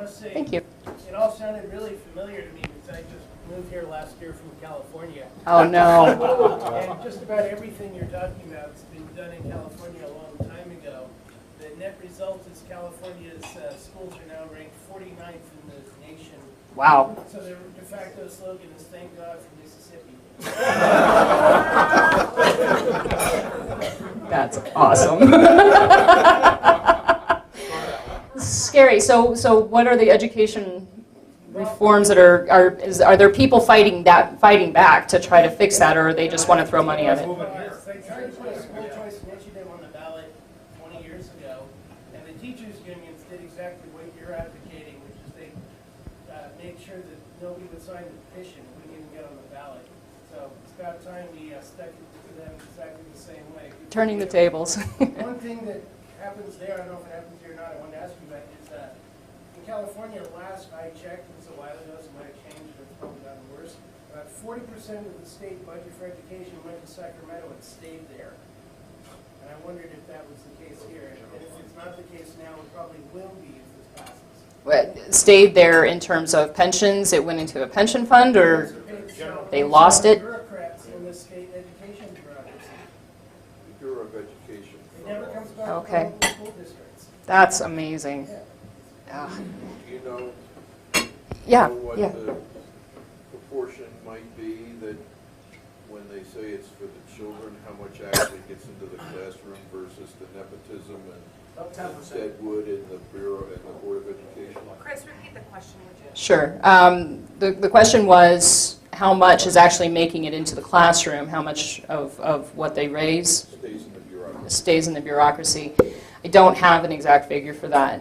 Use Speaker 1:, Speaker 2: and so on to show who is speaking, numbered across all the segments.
Speaker 1: must say,
Speaker 2: Thank you.
Speaker 1: it all sounded really familiar to me because I just moved here last year from California.
Speaker 2: Oh, no.
Speaker 1: And just about everything you're talking about has been done in California a long time ago. The net result is California's schools are now ranked 49th in the nation.
Speaker 2: Wow.
Speaker 1: So their de facto slogan is "Thank God for Mississippi."
Speaker 2: That's awesome. Scary. So what are the education reforms that are there people fighting back to try to fix that, or they just want to throw money at it?
Speaker 1: They tried to put a school choice initiative on the ballot 20 years ago, and the teachers' unions did exactly what you're advocating, which is they made sure that nobody would sign the petition, wouldn't even get on the ballot. So it's about time we stuck it to them exactly the same way.
Speaker 2: Turning the tables.
Speaker 1: One thing that happens there, I don't know if it happens here or not, I wanted to ask you about, is in California, last I checked, it was a while ago, so it might have changed, but it's probably gotten worse. About 40% of the state budget for education went to Sacramento and stayed there. And I wondered if that was the case here. And if it's not the case now, it probably will be if this passes.
Speaker 2: Stayed there in terms of pensions? It went into a pension fund, or they lost it?
Speaker 1: Bureaucrats in the state education bureaucracy.
Speaker 3: The Bureau of Education.
Speaker 1: It never comes back
Speaker 2: Okay.
Speaker 1: to the school districts.
Speaker 2: That's amazing.
Speaker 1: Yeah.
Speaker 3: Do you know,
Speaker 2: Yeah,
Speaker 3: what
Speaker 2: yeah.
Speaker 3: the proportion might be that when they say it's for the children, how much actually gets into the classroom versus the nepotism and Deadwood and the Bureau and the Board of Education?
Speaker 4: Chris, repeat the question, would you?
Speaker 2: Sure. The question was how much is actually making it into the classroom, how much of what they raise
Speaker 3: Stays in the bureaucracy.
Speaker 2: stays in the bureaucracy. I don't have an exact figure for that.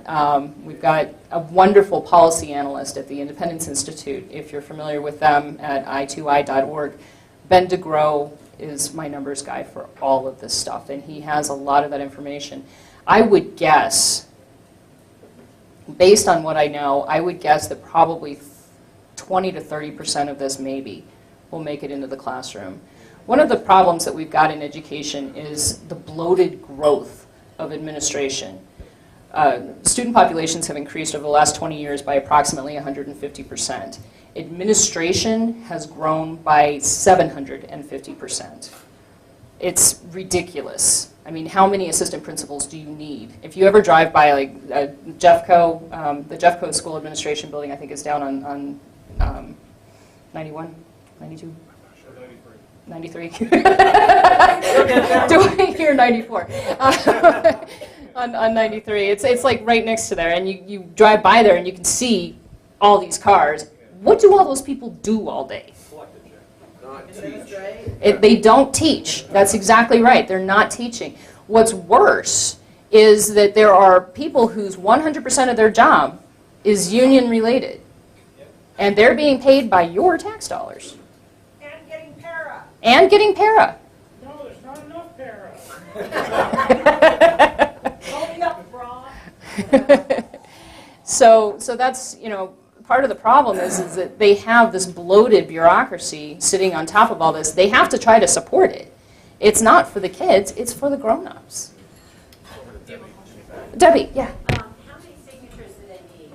Speaker 2: We've got a wonderful policy analyst at the Independence Institute, if you're familiar with them, at i2i.org. Ben DeGrow is my numbers guy for all of this stuff, and he has a lot of that information. I would guess, based on what I know, I would guess that probably 20 to 30% of this maybe will make it into the classroom. One of the problems that we've got in education is the bloated growth of administration. Student populations have increased over the last 20 years by approximately 150%. Administration has grown by 750%. It's ridiculous. I mean, how many assistant principals do you need? If you ever drive by like Jeffco, the Jeffco School Administration Building, I think is down on 91, 92? 93. Do I hear 94? On 93. It's like right next to there, and you drive by there and you can see all these cars. What do all those people do all day?
Speaker 3: Not teach.
Speaker 2: They don't teach. That's exactly right. They're not teaching. What's worse is that there are people whose 100% of their job is union related, and they're being paid by your tax dollars. And getting para.
Speaker 1: No, there's not enough para.
Speaker 4: Hold up, bra.
Speaker 2: So that's, part of the problem is that they have this bloated bureaucracy sitting on top of all this. They have to try to support it. It's not for the kids, it's for the grown-ups. Debbie, yeah.
Speaker 5: How many signatures do they need?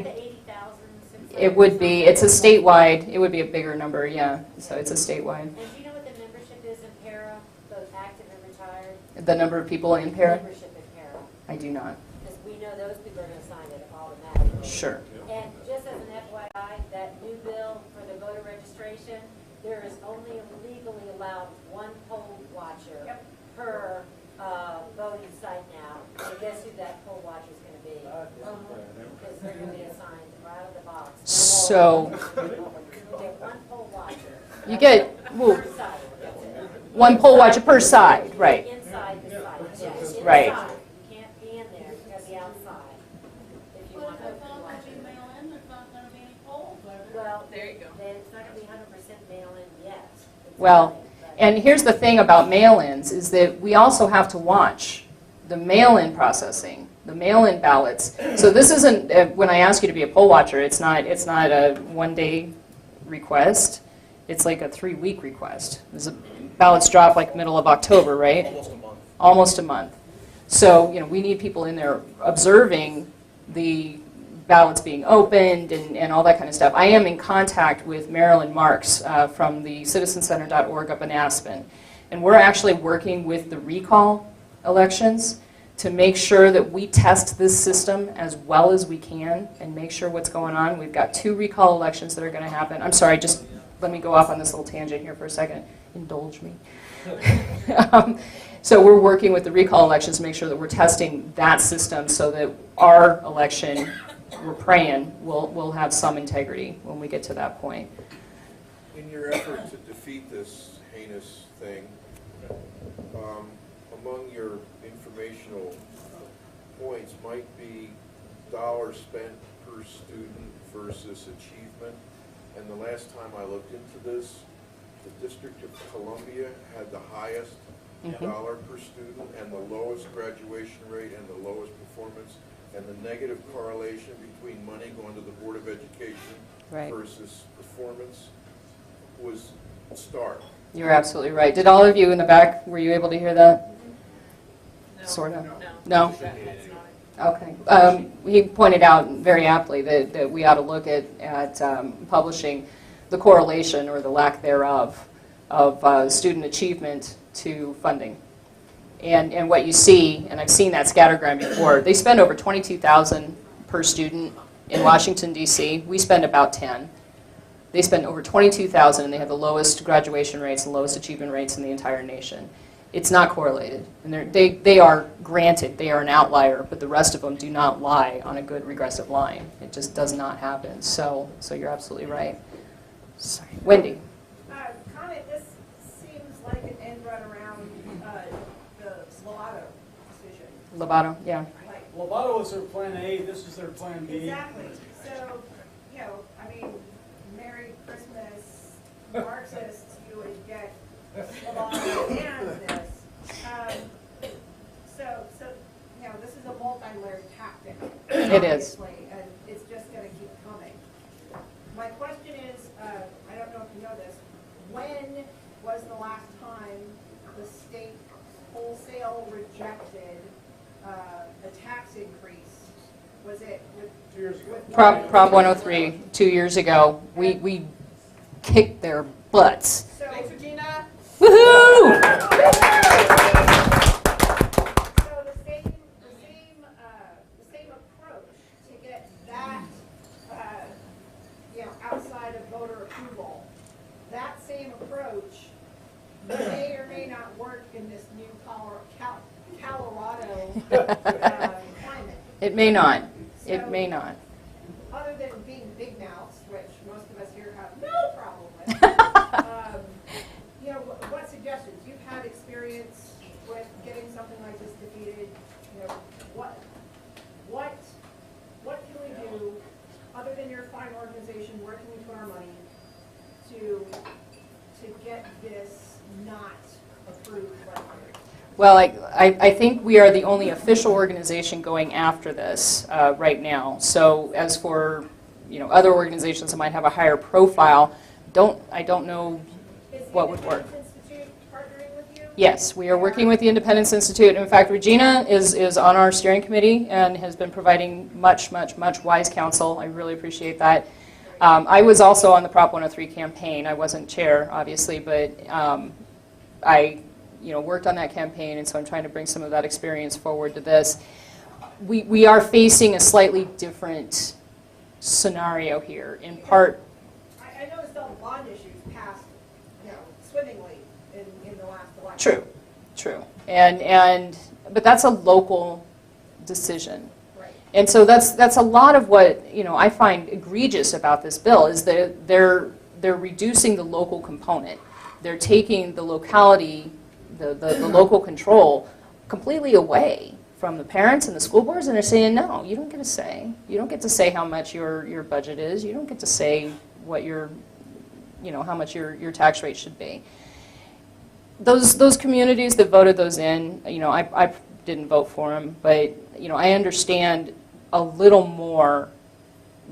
Speaker 5: Is that the 80,000?
Speaker 2: It would be, it's a statewide, it would be a bigger number, yeah. So it's a statewide.
Speaker 5: And do you know what the membership is in para, both active and retired?
Speaker 2: The number of people in para?
Speaker 5: Membership in para.
Speaker 2: I do not.
Speaker 5: Because we know those people are going to sign it automatically.
Speaker 2: Sure.
Speaker 5: And just as an FYI, that new bill for the voter registration, there is only legally allowed one poll watcher per voting site now. So guess who that poll watcher is going to be? Because they're going to be assigned right out of the box.
Speaker 2: So
Speaker 5: You get one poll watcher.
Speaker 2: you get
Speaker 5: Per side.
Speaker 2: one poll watcher per side, right?
Speaker 5: Inside the site, yes.
Speaker 2: Right.
Speaker 5: Inside. You can't be in there, you gotta be outside. If you
Speaker 6: But
Speaker 5: want
Speaker 6: if
Speaker 5: to
Speaker 6: it's all
Speaker 5: watch
Speaker 6: going to be
Speaker 5: it.
Speaker 6: mail-in, there's not going to be any polls, are there?
Speaker 5: Well,
Speaker 4: There you go.
Speaker 5: then it's not gonna be 100% mail-in yet. It's
Speaker 2: Well,
Speaker 5: coming, but-
Speaker 2: and here's the thing about mail-ins is that we also have to watch the mail-in processing, the mail-in ballots. So this isn't, when I ask you to be a poll watcher, it's not a one-day request. It's like a 3-week request. Ballots drop like middle of October, right?
Speaker 7: Almost a month.
Speaker 2: Almost a month. So, we need people in there observing the ballots being opened and all that kind of stuff. I am in contact with Marilyn Marks from the citizencenter.org up in Aspen. And we're actually working with the recall elections to make sure that we test this system as well as we can and make sure what's going on. We've got 2 recall elections that are going to happen. I'm sorry, just let me go off on this little tangent here for a second. Indulge me. So we're working with the recall elections to make sure that we're testing that system so that our election, we're praying, will have some integrity when we get to that point.
Speaker 3: In your effort to defeat this heinous thing, among your informational points might be dollars spent per student versus achievement. And the last time I looked into this, the District of Columbia had the highest dollar per student and the lowest graduation rate and the lowest performance, and the negative correlation between money going to the Board of Education versus performance was stark.
Speaker 2: You're absolutely right. Did all of you in the back, were you able to hear that?
Speaker 4: No.
Speaker 2: Sort of?
Speaker 4: No.
Speaker 2: No?
Speaker 4: That's not
Speaker 2: Okay. He pointed out very aptly that we ought to look at publishing the correlation or the lack thereof of student achievement to funding. And what you see, and I've seen that scattergram before, they spend over $22,000 per student in Washington, D.C. We spend about 10. They spend over $22,000 and they have the lowest graduation rates and lowest achievement rates in the entire nation. It's not correlated. And they are, granted, they are an outlier, but the rest of them do not lie on a good regressive line. It just does not happen. So you're absolutely right. Sorry. Wendy.
Speaker 7: Comment, this seems like an end run around the Lovato decision.
Speaker 2: Lovato, yeah.
Speaker 7: Like,
Speaker 8: Lovato was their plan A, this is their plan B.
Speaker 7: exactly. So, I mean, Merry Christmas, Marxists, you would get Lovato and this. This is a multi-layered tactic.
Speaker 2: It is.
Speaker 7: Obviously, and it's just going to keep coming. My question is, I don't know if you know this, when was the last time the state wholesale rejected a tax increase? Was it with
Speaker 8: 2 years ago.
Speaker 2: Prop 103, 2 years ago, we kicked their butts.
Speaker 7: So,
Speaker 4: Regina.
Speaker 2: Woohoo!
Speaker 7: so the same approach to get that, outside of voter approval, that same approach may or may not work in this new Colorado climate.
Speaker 2: It may not. It
Speaker 7: So,
Speaker 2: may not.
Speaker 7: Other than being big mouths, which most of us here have no problem with, what suggestions? You've had experience with getting something like this defeated. What can we do, other than your fine organization, where can we put our money to get this not approved by the voters?
Speaker 2: Well, I think we are the only official organization going after this right now. So as for other organizations that might have a higher profile, I don't know what would work.
Speaker 7: Is the Independence Institute partnering with you?
Speaker 2: Yes, we are working with the Independence Institute. In fact, Regina is on our steering committee and has been providing much wise counsel. I really appreciate that. I was also on the Prop 103 campaign. I wasn't chair, obviously, but I worked on that campaign, and so I'm trying to bring some of that experience forward to this. We are facing a slightly different scenario here, in part.
Speaker 7: I noticed all the bond issues passed, swimmingly in the last election.
Speaker 2: True. But that's a local decision.
Speaker 7: Right.
Speaker 2: And so that's a lot of what I find egregious about this bill is that they're reducing the local component. They're taking the locality, the local control completely away from the parents and the school boards, and they're saying, no, you don't get a say. You don't get to say how much your budget is. You don't get to say what how much your tax rate should be. Those communities that voted those in, I didn't vote for them, but I understand a little more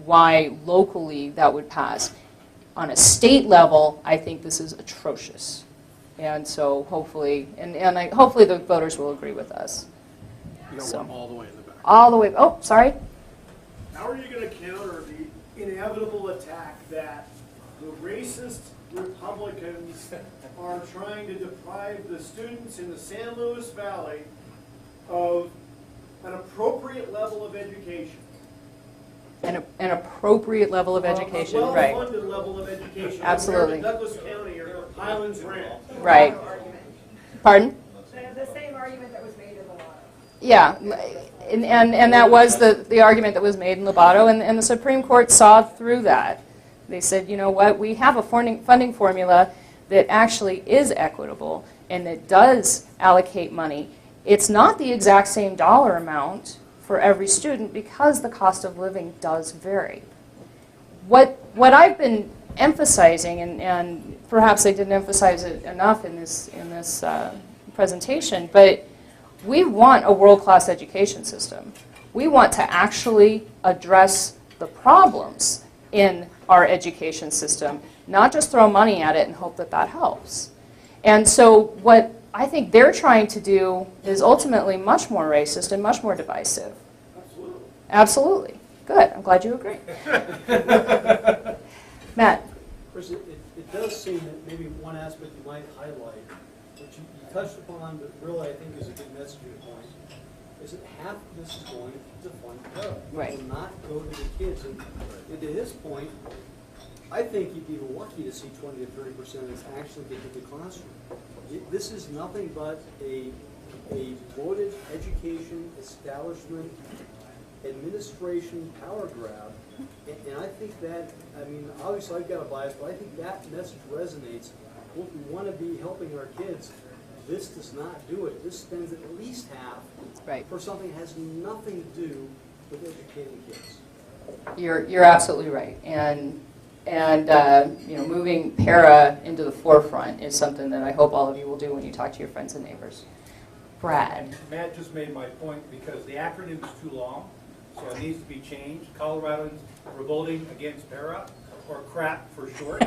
Speaker 2: why locally that would pass. On a state level, I think this is atrocious, and so hopefully, hopefully the voters will agree with us.
Speaker 8: You got
Speaker 2: So-
Speaker 8: one all the way in the back.
Speaker 2: all the way, oh, sorry.
Speaker 9: How are you going to counter the inevitable attack that the racist Republicans are trying to deprive the students in the San Luis Valley of an appropriate level of education?
Speaker 2: An appropriate level of education,
Speaker 9: A
Speaker 2: right,
Speaker 9: well-funded level of education.
Speaker 2: Absolutely.
Speaker 9: Compared to Douglas County or Highlands Ranch.
Speaker 2: right. Pardon?
Speaker 7: The same argument that was made in the law.
Speaker 2: Yeah, and that was the argument that was made in Lobato, and the Supreme Court saw through that. They said, you know what, we have a funding formula that actually is equitable and that does allocate money. It's not the exact same dollar amount for every student because the cost of living does vary. What I've been emphasizing, and perhaps I didn't emphasize it enough in this presentation, but we want a world-class education system. We want to actually address the problems in our education system, not just throw money at it and hope that that helps. And so what I think they're trying to do is ultimately much more racist and much more divisive.
Speaker 9: Absolutely.
Speaker 2: Absolutely. Good. I'm glad you agree. Matt.
Speaker 8: Chris, it does seem that maybe one aspect you might highlight, which you touched upon, but really I think is a good messaging point, is that half of this is going to fund para.
Speaker 2: Right.
Speaker 8: It will not go to the kids. And to his point, I think you'd be lucky to see 20 to 30% of this actually get to the classroom. This is nothing but a voted education establishment administration power grab. And I think that, I mean, obviously I've got a bias, but I think that message resonates. Look, we want to be helping our kids. This does not do it. This spends at least half
Speaker 2: Right.
Speaker 8: for something that has nothing to do with educating kids.
Speaker 2: You're absolutely right, and you know, moving para into the forefront is something that I hope all of you will do when you talk to your friends and neighbors. Brad.
Speaker 10: Matt just made my point because the acronym is too long, so it needs to be changed. Coloradans revolting against para, or CRAP for short.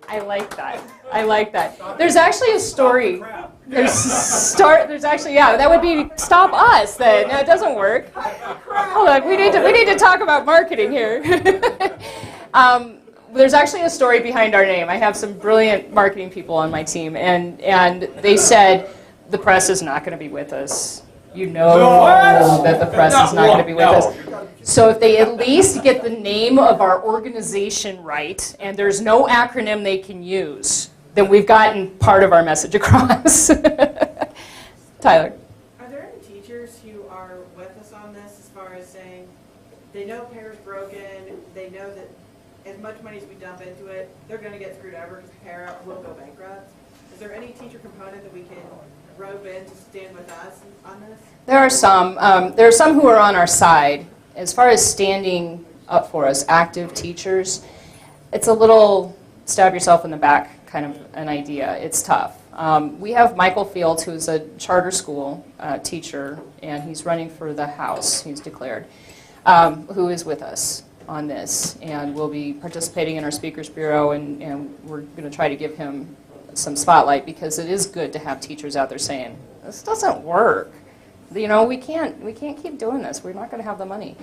Speaker 2: I like that. I like that. There's actually a story. There's actually, yeah, that would be stop us then. No, it doesn't work. Hold on, we need to talk about marketing here. There's actually a story behind our name. I have some brilliant marketing people on my team, and they said the press is not going to be with us. You know that the press is not going to be with us. So if they at least get the name of our organization right, and there's no acronym they can use, then we've gotten part of our message across. Tyler.
Speaker 11: Are there any teachers who are with us on this as far as saying they know para's broken, they know that as much money as we dump into it, they're going to get screwed over because para will go bankrupt? Is there any teacher component that we can rope in to stand with us on this?
Speaker 2: There are some. There are some who are on our side. As far as standing up for us, active teachers, it's a little stab yourself in the back kind of an idea. It's tough. We have Michael Fields, who's a charter school teacher, and he's running for the House, he's declared, who is with us on this, and will be participating in our Speakers Bureau, and we're going to try to give him some spotlight, because it is good to have teachers out there saying, this doesn't work. You know, we can't keep doing this. We're not going to have the money.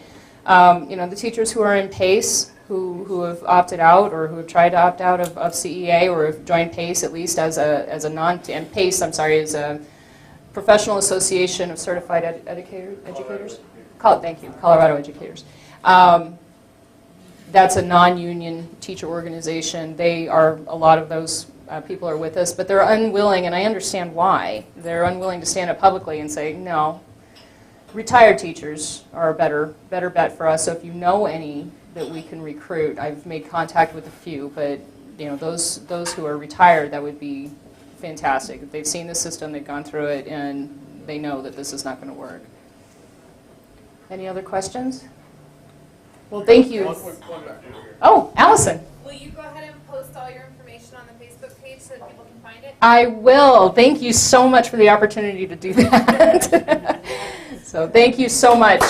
Speaker 2: You know, the teachers who are in PACE, who have opted out or who have tried to opt out of CEA or have joined PACE at least as a and PACE, I'm sorry, is a Professional Association of Certified Educators. Thank you, Colorado Educators. That's a non-union teacher organization. They are, a lot of those people are with us, but they're unwilling, and I understand why. They're unwilling to stand up publicly and say, no, retired teachers are a better bet for us. So if you know any that we can recruit, I've made contact with a few, but you know, those who are retired, that would be fantastic. If they've seen the system, they've gone through it, and they know that this is not going to work. Any other questions? Well, thank you. Oh, Allison.
Speaker 4: Will you go ahead and post all your information on the Facebook page so that people can find it?
Speaker 2: I will. Thank you so much for the opportunity to do that. So thank you so much.